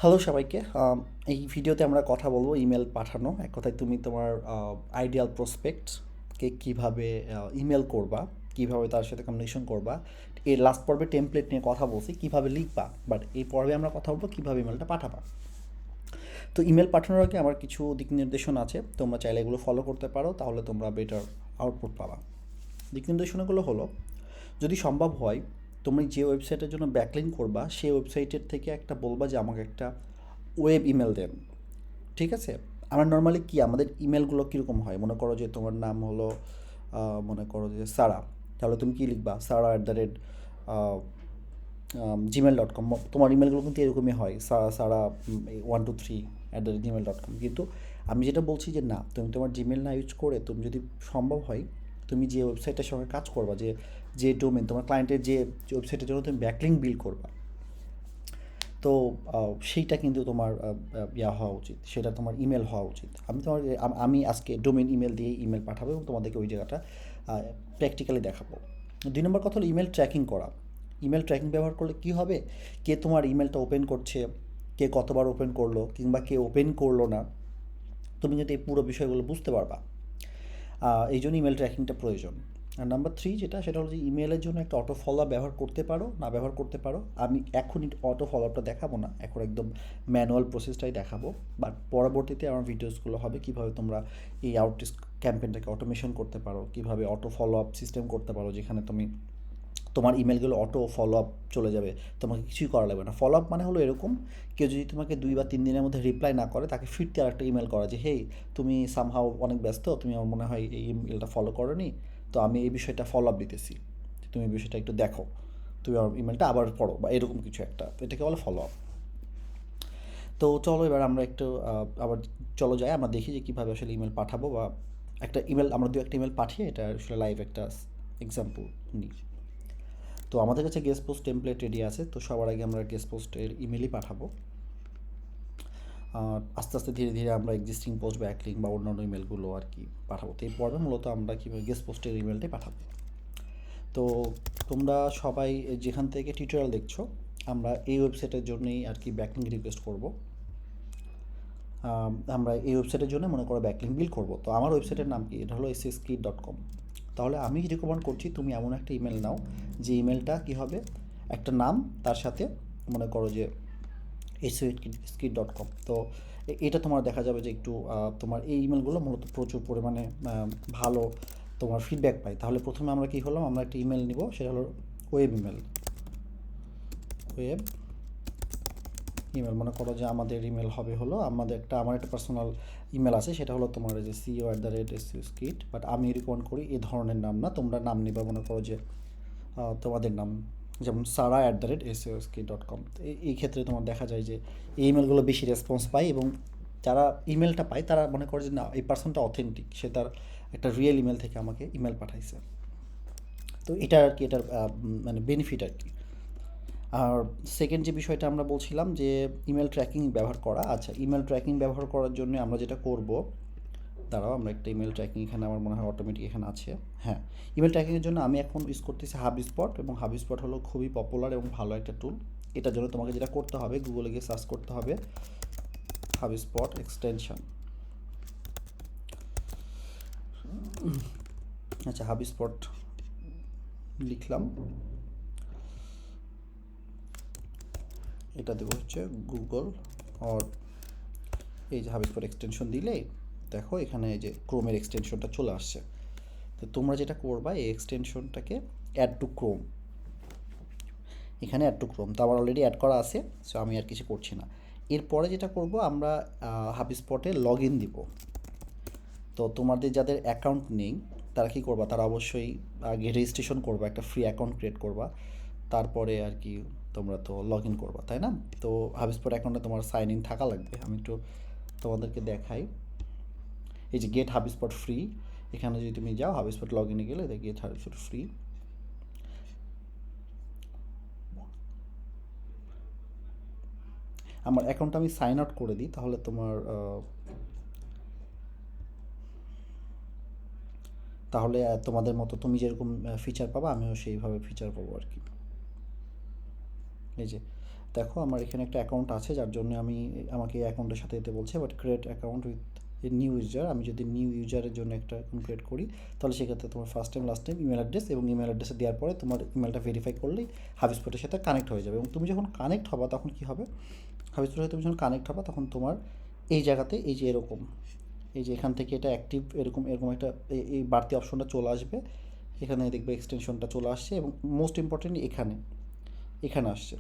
Hello সবাইকে। এই ভিডিওতে আমরা কথা বলবো ইমেল পাঠানো। এক কথায় তুমি তোমার আইডিয়াল প্রসপেক্টকে কীভাবে ইমেল করবা, কীভাবে তার সাথে কমিউনিকেশন করবা। এর লাস্ট পর্বে টেমপ্লেট নিয়ে কথা বলছি, কীভাবে লিখবা, বাট এই পর্বে আমরা কথা বলবো কীভাবে ইমেলটা পাঠাবা। তো ইমেল পাঠানোর আগে আমার কিছু দিক নির্দেশনা আছে, তোমরা চাইলে এগুলো ফলো করতে পারো, তাহলে তোমরা বেটার আউটপুট পাবা। দিক নির্দেশনাগুলো হলো, যদি সম্ভব হয় তুমি যে ওয়েবসাইটের জন্য ব্যাকলিঙ্ক করবা সেই ওয়েবসাইটের থেকে একটা বলবা যে আমাকে একটা ওয়েব ইমেল দেন। ঠিক আছে? আমরা নর্মালি কি আমাদের ইমেলগুলো কীরকম হয়, মনে করো যে তোমার নাম হলো মনে করো যে সারা, তাহলে তুমি কী লিখবা, সারা@, gmail.com। তোমার ইমেলগুলো কিন্তু এরকমই হয়, সারা 123@gmail.com। কিন্তু আমি যেটা বলছি যে না, তুমি তোমার জিমেল না ইউজ করে তুমি যদি সম্ভব হয় তুমি যে ওয়েবসাইটের সঙ্গে কাজ করবা, যে যে ডোমেন তোমার ক্লায়েন্টের যে ওয়েবসাইটের জন্য তুমি ব্যাকলিঙ্ক বিল করবা, তো সেইটা কিন্তু তোমার ইয়া হওয়া উচিত, সেটা তোমার ইমেল হওয়া উচিত। আমি আজকে ডোমেন ইমেল দিয়ে ইমেল পাঠাবো এবং তোমাদেরকে ওই জায়গাটা প্র্যাকটিক্যালি দেখাবো। 2 নম্বর কথা হলো ইমেল ট্র্যাকিং করা। ইমেল ট্র্যাকিং ব্যবহার করলে কী হবে, কে তোমার ইমেলটা ওপেন করছে, কে কতবার ওপেন করলো, কিংবা কে ওপেন করলো না, তুমি কিন্তু এই পুরো বিষয়গুলো বুঝতে পারবা। এই জন্য ইমেল ট্র্যাকিংটা প্রয়োজন। আর নাম্বার 3 যেটা, সেটা হলো যে ইমেলের জন্য একটা অটো ফলো আপ ব্যবহার করতে পারো, না ব্যবহার করতে পারো। আমি এখনই অটো ফলো আপটা দেখাবো না, এখন একদম ম্যানুয়াল প্রসেসটাই দেখাবো। বাট পরবর্তীতে আমার ভিডিওসগুলো হবে কীভাবে তোমরা এই আউটরিচ ক্যাম্পেইনটাকে অটোমেশন করতে পারো, কীভাবে অটো ফলো আপ সিস্টেম করতে পারো, যেখানে তুমি তোমার ইমেলগুলো অটো ফলো আপ চলে যাবে, তোমাকে কিছুই করা লাগবে না। ফলো আপ মানে হলো এরকম, কেউ যদি তোমাকে 2 বা 3 দিনের মধ্যে রিপ্লাই না করে, তাকে ফিরতে আর একটা ইমেল করা যে হেই, তুমি সামহাও অনেক ব্যস্ত, তুমি আমার মনে হয় এই ইমেলটা ফলো করোনি, তো আমি এই বিষয়টা ফলো আপ দিতেছি, তুমি এই বিষয়টা একটু দেখো, তুমি আমার ইমেলটা আবার পড়ো, বা এরকম কিছু একটা, এটাকে বলে ফলো আপ। তো চলো এবার আমরা একটু আবার চলো যাই, আমরা দেখি যে কীভাবে আসলে ইমেল পাঠাবো, বা একটা ইমেল আমরা একটা ইমেল পাঠিয়ে এটা আসলে লাইভ একটা এক্সাম্পল নিই। তো আমাদের কাছে গেস্ট পোস্ট টেমপ্লেট রেডি আছে, তো সবার আগে আমরা গেস্ট পোস্টের ইমেলই পাঠাবো। আস্তে আস্তে ধীরে ধীরে আমরা এক্সিস্টিং পোস্ট, ব্যাকলিঙ্ক বা অন্যান্য ইমেলগুলো আর কি পাঠাবো। তো এই পর্বে মূলত আমরা কীভাবে গেস্ট পোস্টের ইমেলটাই পাঠাবো। তো তোমরা সবাই যেখান থেকে টিউটোরিয়াল দেখছো, আমরা এই ওয়েবসাইটের জন্যই আর কি ব্যাকলিঙ্ক রিকোয়েস্ট করব। আমরা এই ওয়েবসাইটের জন্য মনে করো ব্যাকলিঙ্ক বিল করব। তো আমার ওয়েবসাইটের নাম কি, এটা হলো sskeet.com। তাহলে আমি রিকমেন্ড করছি তুমি এমন একটা ইমেল নাও, যে ইমেলটা কী হবে, একটা নাম, তার সাথে মনে করো যে SEO-skit.com। তো এটা তোমার দেখা যাবে যে একটু তোমার এই ইমেলগুলো মূলত প্রচুর পরিমাণে ভালো তোমার ফিডব্যাক পাই। তাহলে প্রথমে আমরা কী হলাম, আমরা একটা ইমেল নিব, সেটা হলো ওয়েব ইমেল। ওয়েব ইমেল মনে করো যে আমাদের ইমেল হবে হলো আমার একটা পার্সোনাল ইমেল আছে, সেটা হলো তোমার যে CEO@SEO-skit, বাট আমি রিকমেন্ড করি এই ধরনের নাম না, তোমরা নাম নিবা মনে করো যে তোমাদের নাম, যেমন sara@seo-skit.com। এই ক্ষেত্রে তোমার দেখা যায় যে এই ইমেলগুলো বেশি রেসপন্স পায়, এবং যারা ইমেলটা পায় তারা মনে করে যে না, এই পার্সনটা অথেন্টিক, সে তার একটা রিয়েল ইমেল থেকে আমাকে ইমেল পাঠাইছে। তো এটা আর কি, এটার মানে বেনিফিট আর কি। আর সেকেন্ড যে বিষয়টা আমরা বলছিলাম যে ইমেল ট্র্যাকিং ব্যবহার করা। আচ্ছা, ইমেল ট্র্যাকিং ব্যবহার করার জন্য আমরা যেটা করব, দাঁড়াও আমরা একটা ইমেল ট্র্যাকিং এখানে আমার মনে হয় অটোমেটিক এখানে আছে। হ্যাঁ, ইমেল ট্র্যাকিংয়ের জন্য আমি এখন ইউজ করতেছি হাবস্পট, এবং হাবস্পট হলো খুবই পপুলার এবং ভালো একটা টুল। এটার জন্য তোমাকে যেটা করতে হবে, গুগলে গিয়ে সার্চ করতে হবে হাবস্পট এক্সটেনশন। আচ্ছা, হাবস্পট লিখলাম, এটা দেবো হচ্ছে গুগল, আর এই যে হাবস্পট এক্সটেনশন দিলে দেখো এখানে এই যে ক্রোমের এক্সটেনশনটা চলে আসছে। তো তোমরা যেটা করবা, এই এক্সটেনশনটাকে অ্যাড টু ক্রোম, এখানে অ্যাড টু ক্রোম, তো আমার অলরেডি অ্যাড করা আছে, সো আমি আর কিছু করছি না। এরপরে যেটা করব, আমরা হাবস্পটে লগ ইন দিব। তো তোমাদের যাদের অ্যাকাউন্ট নেই তারা কী করবা, তারা অবশ্যই আগে রেজিস্ট্রেশন করবা, একটা ফ্রি অ্যাকাউন্ট ক্রিয়েট করবা, তারপরে আর কি তোমরা তো লগ ইন করবা, তাই না? তো হাবস্পট অ্যাকাউন্টে তোমার সাইন ইন থাকা লাগবে। আমি একটু তোমাদেরকে দেখাই, এই যে গেট হাবস্পট ফ্রি, এখানে যদি তুমি যাও হাবস্পট লগ ইনে গেলে গেট হাবস্পট ফ্রি, আমার অ্যাকাউন্টটা আমি সাইন আউট করে দিই, তাহলে তোমাদের মতো তুমি যেরকম ফিচার পাবা, আমিও সেইভাবে ফিচার পাবো আর কি। এই যে দেখো আমার এখানে একটা অ্যাকাউন্ট আছে, যার জন্য আমাকে এই অ্যাকাউন্টের সাথে দিতে বলছে, but create account with a new user. আমি যদি নিউ ইউজারের জন্য একটা অ্যাকাউন্ট ক্রিয়েট করি, তাহলে সেক্ষেত্রে তোমার first time last time email address, এবং ইমেল অ্যাড্রেসে দেওয়ার পরে তোমার ইমেলটা ভেরিফাই করলেই হাবিসপটের সাথে কানেক্ট হয়ে যাবে। এবং তুমি যখন কানেক্ট হবা তখন কী হবে, হাবিসপটের সাথে তুমি যখন কানেক্ট হবা তখন তোমার এই জায়গাতে এই যে এরকম, এই যে এখান থেকে এটা অ্যাক্টিভ এরকম এরকম একটা এই বাড়তি অপশনটা চলে আসবে। এখানে দেখবে এক্সটেনশনটা চলে আসছে, এবং মোস্ট ইম্পর্টেন্ট এখানে এখানে আসছে।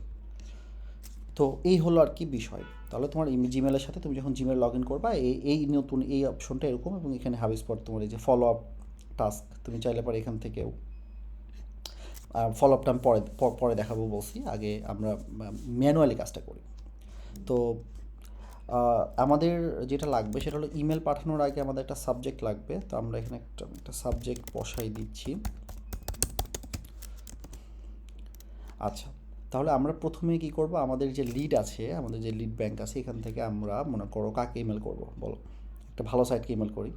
তো এই হলো আর কি বিষয়। তাহলে তোমার জিমেলের সাথে তুমি যখন জিমেল লগ ইন করবা, এই নতুন এই অপশনটা এরকম, এবং এখানে হাবিসপট তোমার এই যে ফলো আপ টাস্ক, তুমি চাইলে পরে এখান থেকেও ফলো আপটা আমি পরে পরে দেখাবো বলছি, আগে আমরা ম্যানুয়ালি কাজটা করি। তো আমাদের যেটা লাগবে সেটা হলো ইমেল পাঠানোর আগে আমাদের একটা সাবজেক্ট লাগবে। তো আমরা এখানে একটা সাবজেক্ট বসাই দিচ্ছি। আচ্ছা, তাহলে আমরা প্রথমে কি করব, আমাদের যে লিড আছে, আমাদের যে লিড ব্যাংক আছে, এখান থেকে আমরা মনে করো কাকে ইমেল করব বলো, একটা ভালো সাইটকে ইমেল করি।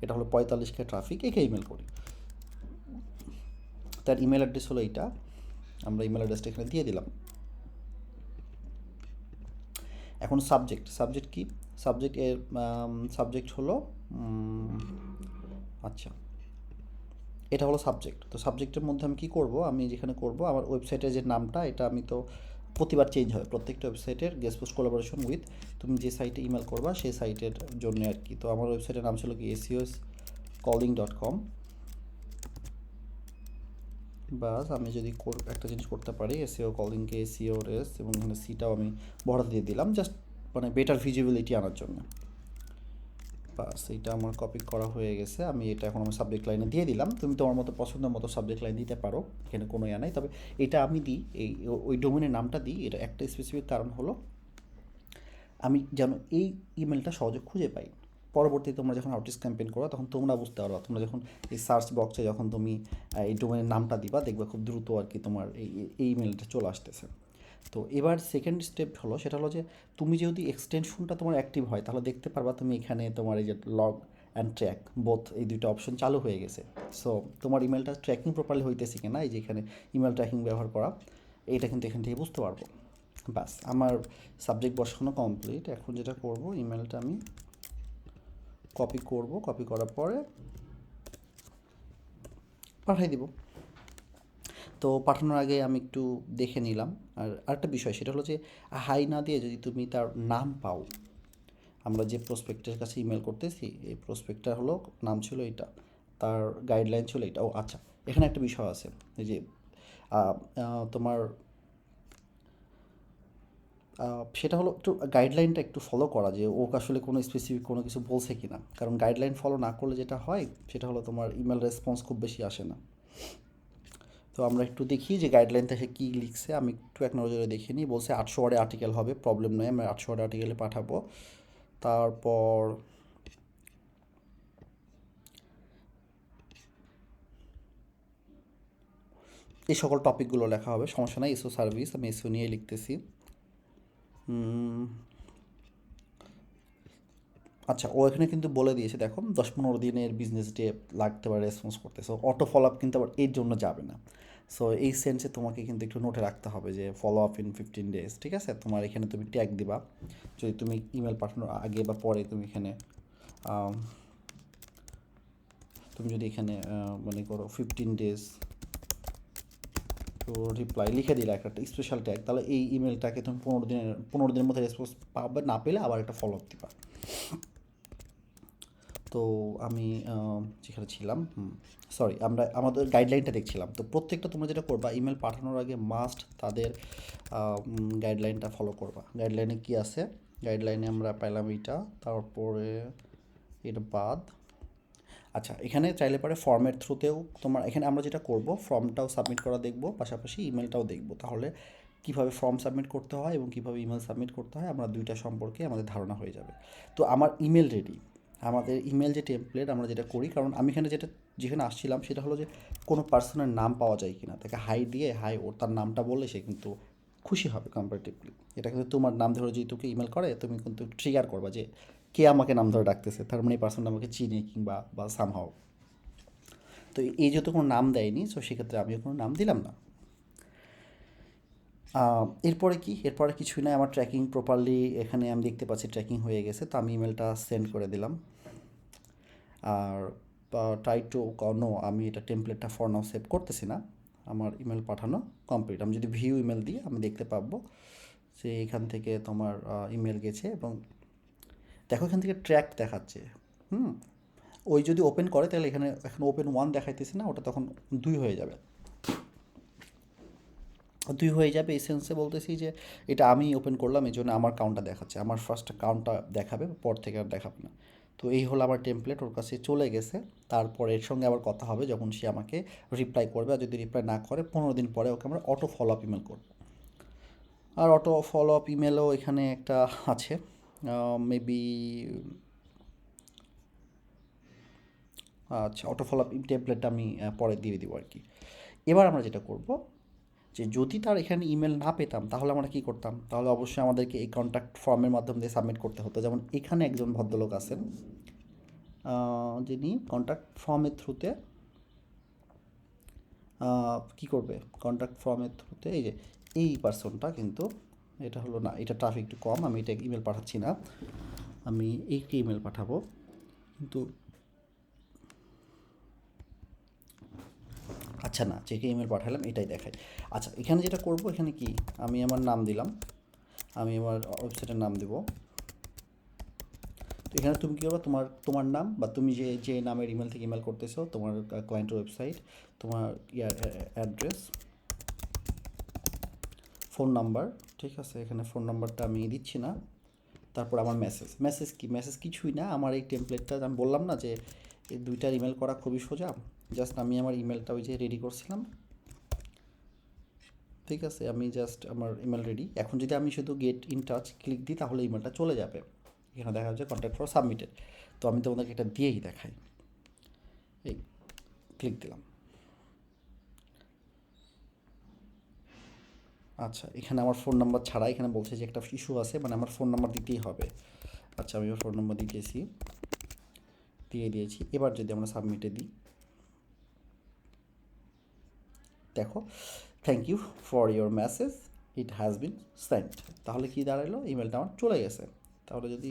এটা হলো 45K ট্রাফিক, একে ইমেল করি। তার ইমেল অ্যাড্রেস হলো এইটা, আমরা ইমেল অ্যাড্রেসটা এখানে দিয়ে দিলাম। এখন সাবজেক্ট কি, সাবজেক্ট হলো আচ্ছা, এটা হলো সাবজেক্ট। তো সাবজেক্টের মধ্যে আমি কী করব, আমি যেখানে করব আমার ওয়েবসাইটের যে নামটা, এটা আমি তো প্রতিবার চেঞ্জ হয় প্রত্যেকটা ওয়েবসাইটের গেস্ট পোস্ট কোলাবোরেশন উইথ, তুমি যে সাইটে ইমেল করবা সেই সাইটের জন্য আর কি। তো আমার ওয়েবসাইটের নাম ছিল কি SEOscalling.com। বাস আমি যদি একটা জিনিস করতে পারি, এসিও কলিংকে SEOs, এবং এখানে সিটাও আমি বড় দিয়ে দিলাম, জাস্ট মানে বেটার ভিজিবিলিটি আনার জন্য। বাস এইটা আমার কপি করা হয়ে গেছে, আমি এটা এখন আমার সাবজেক্ট লাইনে দিয়ে দিলাম। তুমি তোমার মতো পছন্দের মতো সাবজেক্ট লাইন দিতে পারো, এখানে কোনো নাই। তবে এটা আমি দিই, ওই ডোমেনের নামটা দিই, এটা একটা স্পেসিফিক কারণ হলো আমি যেন এই ইমেলটা সহজে খুঁজে পাই। পরবর্তীতে তোমরা যখন আউটরিচ ক্যাম্পেইন করো তখন তোমরা বুঝতে পারো, তোমরা যখন এই সার্চ বক্সে যখন তুমি এই ডোমেনের নামটা দিবা, দেখবে খুব দ্রুত আর কি তোমার এই ইমেলটা চলে আসতেছে। তো এবার সেকেন্ড স্টেপ হলো, সেটা হলো যে তুমি যদি এক্সটেনশনটা তোমার অ্যাক্টিভ হয়, তাহলে দেখতে পারবা তুমি এখানে তোমার এই যে লগ অ্যান্ড ট্র্যাক বোথ, এই দুইটা অপশন চালু হয়ে গেছে। সো তোমার ইমেলটা ট্র্যাকিং প্রপারলি হইতেছে কিনা, এই যে এখানে ইমেল ট্র্যাকিং ব্যবহার করা, এইটা কিন্তু এখান থেকে বুঝতে পারবো। বাস আমার সাবজেক্ট বসানো কমপ্লিট। এখন যেটা করব, ইমেলটা আমি কপি করব, কপি করার পরে পাঠিয়ে দিব। তো পাঠানোর আগে আমি একটু দেখে নিলাম। আর আরেকটা বিষয়, সেটা হলো যে হাই না দিয়ে যদি তুমি তার নাম পাও, আমরা যে প্রসপেক্টের কাছে ইমেল করতেছি, এই প্রসপেক্টটা হলো নাম ছিল এটা, তার গাইডলাইন ছিল এটা। ও আচ্ছা, এখানে একটা বিষয় আছে, এই যে তোমার সেটা হলো একটু গাইডলাইনটা একটু ফলো করা, যে ও আসলে কোনো স্পেসিফিক কোনো কিছু বলছে কি না। কারণ গাইডলাইন ফলো না করলে যেটা হয় সেটা হলো তোমার ইমেল রেসপন্স খুব বেশি আসে না। তো আমরা একটু দেখি যে গাইডলাইনটা সে কী লিখছে, আমি একটু এক নজরে দেখে নিই। বলছে 800 ওয়ার্ডে আর্টিকেল হবে, প্রবলেম নয়, আমি 800 ওয়ার্ডে আর্টিকেলে পাঠাবো। তারপর এই সকল টপিকগুলো লেখা হবে, সমস্যা নাই। এসও সার্ভিস, আমি এসও নিয়ে লিখতেছি। আচ্ছা, ও এখানে কিন্তু বলে দিয়েছে, দেখো 10-15 দিনের বিজনেস ডে লাগতে পারে রেসপন্স করতে। সো অটো ফলো আপ কিন্তু আবার এর জন্য যাবে না। সো এই সেন্সে তোমাকে কিন্তু একটু নোটে রাখতে হবে যে ফলো আপ ইন 15 ডেজ, ঠিক আছে। তোমার এখানে তুমি ট্যাগ দিবা, যদি তুমি ইমেল পাঠানোর আগে বা পরে তুমি এখানে তুমি যদি এখানে মনে করো 15 ডেজ তো রিপ্লাই লিখে দিলে একটা স্পেশাল ট্যাগ, তাহলে এই ইমেলটাকে তুমি 15 দিনের মধ্যে রেসপন্স পাবে, না পেলে আবার একটা ফলো আপ দিবা। তো আমি যেখানে ছিলাম, সরি, আমরা আমাদের গাইডলাইনটা দেখছিলাম। তো প্রত্যেকটা তোমরা যেটা করবা, ইমেল পাঠানোর আগে মাস্ট তাদের গাইডলাইনটা ফলো করবা। গাইডলাইনে কি আছে, গাইডলাইনে আমরা পাইলাম এইটা, তারপরে এটা বাদ। আচ্ছা, এখানে চাইলে পারে ফর্মের থ্রুতেও তোমার, এখানে আমরা যেটা করব ফর্মটাও সাবমিট করা দেখব, পাশাপাশি ইমেলটাও দেখব। তাহলে কীভাবে ফর্ম সাবমিট করতে হয় এবং কীভাবে ইমেল সাবমিট করতে হয়, আমরা দুইটা সম্পর্কে আমাদের ধারণা হয়ে যাবে। তো আমার ইমেল রেডি, আমাদের ইমেল যে টেমপ্লেট আমরা যেটা করি, কারণ আমি এখানে যেখানে আসছিলাম সেটা হলো যে কোনো পার্সনের নাম পাওয়া যায় কিনা, তাকে হাই দিয়ে হাই ওর তার নামটা বললে সে কিন্তু খুশি হবে কম্পারেটিভলি। এটা কিন্তু তোমার নাম ধরে যদি তোকে ইমেল করে, তুমি কিন্তু ট্রিগার করবা যে কে আমাকে নাম ধরে ডাকতেছে, তার মানে এই পার্সনটা আমাকে চিনে কিংবা বা সামহাও। তো এই যেহেতু কোনো নাম দেয়নি, সো সেক্ষেত্রে আমিও কোনো নাম দিলাম না। এরপরে কি, এরপরে কিছুই না, আমার ট্র্যাকিং প্রপারলি এখানে আমি দেখতে পাচ্ছি ট্র্যাকিং হয়ে গেছে, তো আমি ইমেলটা সেন্ড করে দিলাম। আর ট্রাই টু নো, আমি এটা টেমপ্লেটটা ফর নাও সেভ করতেছি না, আমার ইমেল পাঠানো কমপ্লিট। আমি যদি ভিউ ইমেল দিই আমি দেখতে পাবো যে এখান থেকে তোমার ইমেল গেছে, এবং দেখো এখান থেকে ট্র্যাক দেখাচ্ছে। হুম, ওই যদি ওপেন করে তাহলে এখানে এখন ওপেন 1 দেখাইতেছে না, ওটা তখন 2 হয়ে যাবে। 2 হয়ে যাবে এই সেন্সে বলতেছি যে এটা আমি ওপেন করলাম, এই জন্য আমার কাউন্টটা দেখাচ্ছে, আমার ফার্স্ট কাউন্টটা দেখাবে, পর থেকে আর দেখাবে না। তো এই হলো আমার টেমপ্লেট, ওর কাছে চলে গেছে। তারপর এর সঙ্গে আবার কথা হবে যখন সে আমাকে রিপ্লাই করবে, আর যদি রিপ্লাই না করে 15 দিন পরে ওকে আমরা অটো ফলো আপ ইমেল করবো। আর অটো ফলো আপ ইমেলও এখানে একটা আছে, মেবি, আচ্ছা অটো ফলো আপ টেমপ্লেটটা আমি পরে দিয়ে দিব আর কি। এবার আমরা যেটা করব, যে যদি তার এখানে ইমেল না পেতাম তাহলে আমরা কী করতাম, তাহলে অবশ্যই আমাদেরকে এই কন্ট্যাক্ট ফর্মের মাধ্যমে দিয়ে সাবমিট করতে হতো। যেমন এখানে একজন ভদ্রলোক আছেন, যিনি কন্ট্যাক্ট ফর্মের থ্রুতে কী করবে, কন্ট্যাক্ট ফর্মের থ্রুতে এই যে এই পার্সনটা কিন্তু, এটা হলো না, এটা ট্রাফিক একটু কম, আমি এটা ইমেল পাঠাচ্ছি না, আমি এইটি ইমেল পাঠাবো। কিন্তু আচ্ছা না, যে ইমেল পাঠালাম এটাই দেখাই। আচ্ছা এখানে যেটা করব, এখানে কি আমি আমার নাম দিলাম, আমি আমার ওয়েবসাইটের নাম দেবো। তো এখানে তুমি কী করবে, তোমার তোমার নাম, বা তুমি যে যে নামের ইমেল থেকে ইমেল করতেছো, তোমার ক্লায়েন্টের ওয়েবসাইট, তোমার অ্যাড্রেস, ফোন নাম্বার, ঠিক আছে, এখানে ফোন নাম্বারটা আমি দিচ্ছি না। তারপর আমার মেসেজ, মেসেজ কি, মেসেজ কিছুই না, আমার এই টেমপ্লেটটা আমি বললাম না যে এই দুইটার ইমেল করা খুবই সোজা, জাস্ট আমি আমার ইমেলটা ওই যে রেডি করছিলাম, ঠিক আছে, আমি জাস্ট আমার ইমেল রেডি। এখন যদি আমি শুধু গেট ইন টাচ ক্লিক দিই তাহলে ইমেলটা চলে যাবে, এখানে দেখা যাচ্ছে কন্ট্যাক্ট ফর সাবমিটেড। তো আমি তোমাদেরকে এটা দিয়েই দেখাই, এই ক্লিক দিলাম। আচ্ছা এখানে আমার ফোন নাম্বার ছাড়া এখানে বলছে যে একটা ইস্যু আছে, মানে আমার ফোন নাম্বার দিতেই হবে। আচ্ছা আমি ফোন নাম্বার দিতেছি, দিয়ে দিয়েছি। এবার যদি আমরা সাবমিটে দিই, দেখো thank you for your message, it has been sent, তাহলে কি দাঁড়ালো, ইমেলটা আমার চলে গেছে। তাহলে যদি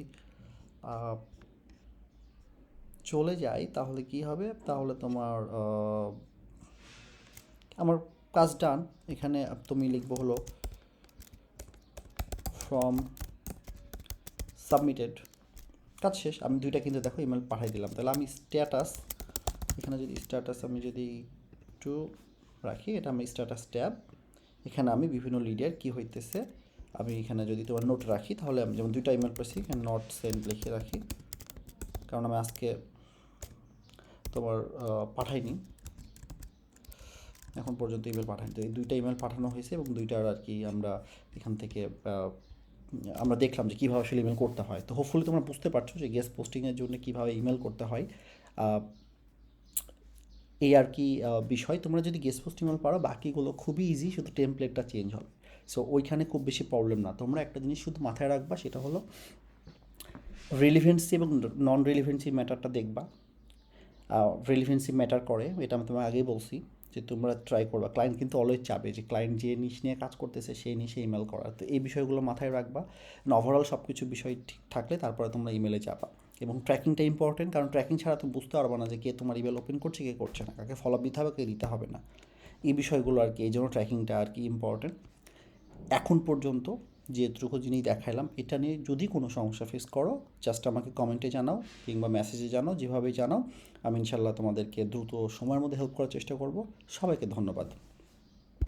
চলে যায় তাহলে কি হবে, তাহলে তোমার আমার কাজ ডান। এখানে তুমি লিখবো হলো ফ্রম সাবমিটেড, কাজ শেষ। আমি দুইটা কিন্তু দেখো ইমেল পাঠিয়ে দিলাম। তাহলে আমি স্ট্যাটাস, এখানে যদি স্ট্যাটাস আমি যদি একটু রাখি, এটা আমি স্ট্যাটাস ট্যাব, এখানে আমি বিভিন্ন লিডের কী হইতেছে আমি এখানে যদি তোমার নোট রাখি, তাহলে আমি যেমন দুইটা ইমেল পেয়েছি এখানে নট সেন্ড লিখে রাখি, কারণ আমি আজকে তোমার পাঠাইনি, এখন পর্যন্ত ইমেল পাঠাইনি। তো এই দুইটা ইমেল পাঠানো হয়েছে, এবং দুইটার আর কি আমরা এখান থেকে আমরা দেখলাম যে কীভাবে আসলে ইমেল করতে হয়। তো হোপফুলি তোমরা বুঝতে পারছো যে গেস্ট পোস্টিংয়ের জন্য কীভাবে ইমেল করতে হয়। এই আর কি বিষয়। তোমরা যদি গেস্ট পোস্ট ইমেল পারো, বাকিগুলো খুবই ইজি, শুধু টেমপ্লেটটা চেঞ্জ হবে। সো ওইখানে খুব বেশি প্রবলেম না। তোমরা একটা জিনিস শুধু মাথায় রাখবা, সেটা হলো রিলিভেন্সি এবং নন রিলিভেন্সি ম্যাটারটা দেখবা। রিলিভেন্সি ম্যাটার করে, এটা আমি তোমাকে আগেই বলছি যে তোমরা ট্রাই করবা। ক্লায়েন্ট কিন্তু অলওয়েজ চাবে যে ক্লায়েন্ট যে নিশ নিয়ে কাজ করতেছে সেই নিশে ইমেল করা। তো এই বিষয়গুলো মাথায় রাখবা। ওভারঅল সব কিছু বিষয় ঠিক থাকলে তারপরে তোমরা ইমেলে যাবা। এবং ট্র্যাকিংটা ইম্পর্টেন্ট, কারণ ট্র্যাকিং ছাড়া তুমি বুঝতে পারবে না যে কে তোমার ইমেল ওপেন করছে, কে করছে না, কাকে ফলো আপ দিতে হবে, কে দিতে হবে না। এই বিষয়গুলো আর কি, এই জন্য ট্র্যাকিংটা আর কি ইম্পর্টেন্ট। এখন পর্যন্ত যেটুকু জিনিস দেখাইলাম, এটা নিয়ে যদি কোনো সমস্যা ফেস করো, জাস্ট আমাকে কমেন্টে জানাও কিংবা মেসেজে জানাও, যেভাবেই জানাও, আমি ইনশাল্লাহ তোমাদেরকে দ্রুত সময়ের মধ্যে হেল্প করার চেষ্টা করব। সবাইকে ধন্যবাদ।